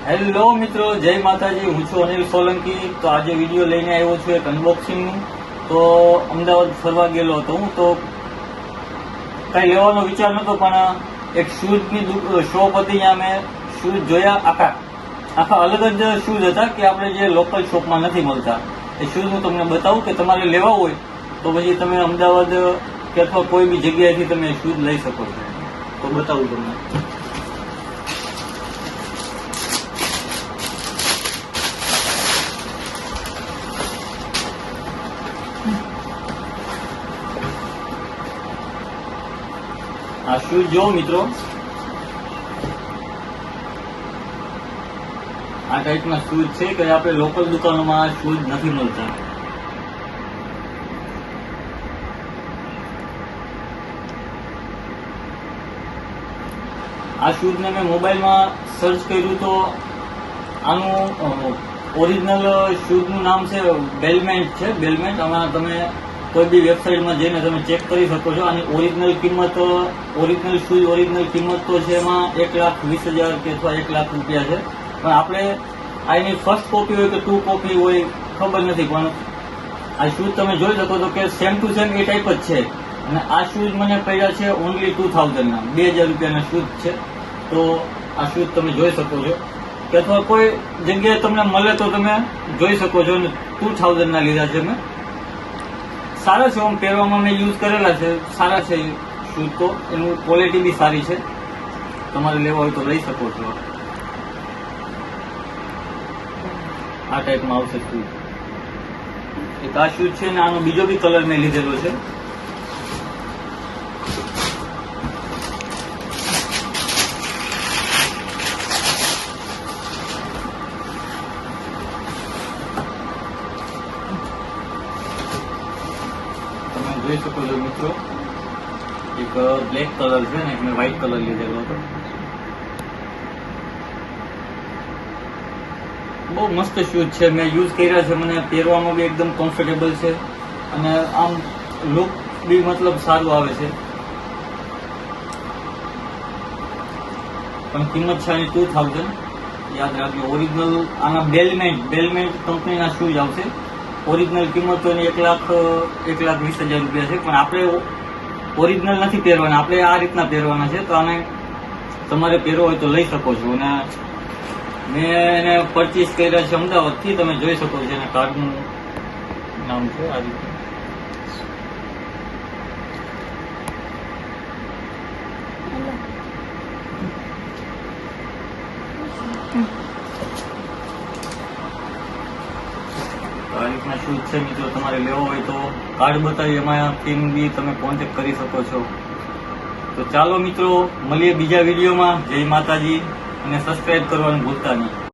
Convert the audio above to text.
Hello મિત્રો, જય માતાજી. હું છું અનિલ સોલંકી. તો આજે વિડીયો લઈને આવ્યો છું એક અનબોક્સિંગનું. તો અમદાવાદ ફરવા ગયેલો હતો હું, તો કઈ લેવાનો વિચાર નતો, પણ એક શૂઝની શોપ હતી, ત્યાં મેં શૂઝ જોયા. આખા અલગ જ શૂઝ હતા કે આપણે જે લોકલ શોપમાં નથી મળતા. એ શૂઝ હું તમને બતાવું કે તમારે લેવા હોય તો પછી તમે અમદાવાદ કે અથવા કોઈ બી જગ્યાએથી તમે શૂઝ લઈ શકો છો. તો બતાવું તમને. આ શૂઝ જો મિત્રો, આ ટાઈપના શૂઝ છે કે આપણે લોકલ દુકાનોમાં શૂઝ નથી મળતા. આ શૂઝને મેં મોબાઈલમાં સર્ચ કર્યું તો આનું ઓરિજિનલ શૂઝનું નામ છે બેલમેન્ટ છે. બેલમેન્ટ આમાં તમે કોઈ બી વેબસાઇટમાં જઈને તમે ચેક કરી શકો છો. આની ઓરિજિનલ કિંમત, ઓરિજિનલ શૂઝ ઓરિજિનલ કિંમત તો છે એમાં 1,20,000 કે અથવા 1 લાખ રૂપિયા છે. પણ આપણે આની ફર્સ્ટ કોપી હોય કે 2 કોપી હોય ખબર નથી, પણ આ શૂઝ તમે જોઈ શકો છો કે સેમ ટુ સેમ એ ટાઈપ જ છે. અને આ શૂઝ મને પડ્યા છે ઓનલી 2,000 ના, 2,000 રૂપિયાના શૂઝ છે. તો આ શૂઝ તમે જોઈ શકો છો કે અથવા કોઈ જગ્યાએ તમને મળે તો તમે જોઈ શકો છો. અને 2,000 ના લીધા છે મેં. સારા છે, આમ પહેરવામાં મેં યુઝ કરેલા છે, સારા છે શૂઝ. તો એનું ક્વોલિટી બી સારી છે. તમારે લેવા હોય તો લઈ શકો છો. આ ટાઈપમાં આવશે શૂઝ. એક આ શૂઝ છે ને આનો બીજો બી કલર મેં લીધેલો છે. તમે જોઈ શકો છો મિત્રો, એક બ્લેક કલર છે ને એક મેં વ્હાઈટ કલર લીધેલો હતો. બહુ મસ્ત શૂઝ છે, મેં યુઝ કર્યા છે. મને પહેરવામાં બી એકદમ કમ્ફર્ટેબલ છે અને આમ લુક બી મતલબ સારું આવે છે. પણ કિંમત છે આની 2,000. યાદ રાખજો. ઓરિજિનલ આના બેલમેન્ટ કંપનીના શૂઝ આવશે. ઓરિજિનલ કિંમત તો એની 1,20,000 રૂપિયા છે. પણ આપણે ઓરિજિનલ નથી પહેરવાના, આપણે આ રીતના પહેરવાના છે. તો આને તમારે પહેરવો હોય તો લઈ શકો છો. અને મેં એને પરચેસ કર્યા છે અમદાવાદથી. તમે જોઈ શકો છો. એના કાર્ડનું નામ છે આ રીતે. આ રીતના શૂઝ છે મિત્રો. તમારે લેવો હોય તો કાર્ડ બતાવી, એમાંથી બી તમે કોન્ટેક્ટ કરી શકો છો. તો ચાલો મિત્રો, મળીએ બીજા વિડીયોમાં. જય માતાજી. અને સબસ્ક્રાઇબ કરવાનું ભૂલતા નહીં.